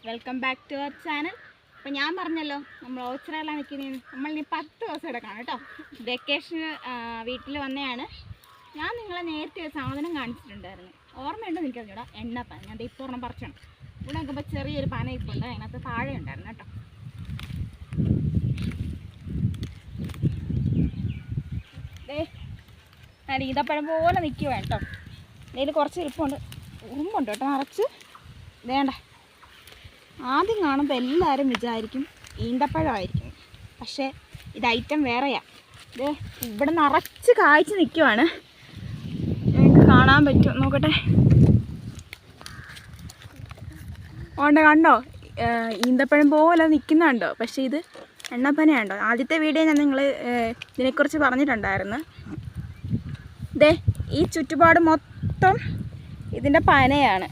Welcome back to our channel. അപ്പോൾ ഞാൻ പറഞ്ഞല്ലോ നമ്മൾ ഓച്ചിറയിലാണ് നിൽക്കുന്നത്. നമ്മളിനി 10 ദിവസം എടുക്കണം കേട്ടോ. വെക്കേഷന് വീട്ടിൽ വന്നതാണ്. ഞാൻ നിങ്ങളെ നേരത്തെ ഒരു സാധനം കാണിച്ചിട്ടുണ്ടായിരുന്നു, ഓർമ്മയുണ്ടോ എനിക്കറിഞ്ഞൂടാ. എണ്ണപ്പന. ഞാൻ ഇപ്പോൾ ഒരെണ്ണം പറിച്ചാണ്. ഇവിടെ നോക്കുമ്പോൾ ചെറിയൊരു പന ഇപ്പോൾ ഉണ്ട്, അതിനകത്ത് താഴെ ഉണ്ടായിരുന്നു കേട്ടോ. ഞാൻ ഈന്തപ്പഴം പോലെ നിൽക്കുക കേട്ടോ. ഇതിൽ കുറച്ച് ഇരിപ്പുണ്ട്, ഉറുമ്പുണ്ട് കേട്ടോ നിറച്ച്. വേണ്ട, ആദ്യം കാണുമ്പോൾ എല്ലാവരും വിചാരിക്കും ഈന്തപ്പഴമായിരിക്കും, പക്ഷേ ഇത് ഐറ്റം വേറെയാണ്. ഇത് ഇവിടെ നിറച്ച് കായ്ച്ച് നിൽക്കുവാണ്. നിങ്ങൾക്ക് കാണാൻ പറ്റും, നോക്കട്ടെ. കണ്ടോ, ഈന്തപ്പഴം പോലെ നിൽക്കുന്നുണ്ടോ? പക്ഷേ ഇത് എണ്ണപ്പനയുണ്ടോ. ആദ്യത്തെ വീഡിയോ ഞാൻ ഇതിനെക്കുറിച്ച് പറഞ്ഞിട്ടുണ്ടായിരുന്നു. ഈ ചുറ്റുപാട് മൊത്തം ഇതിൻ്റെ പനയാണ്.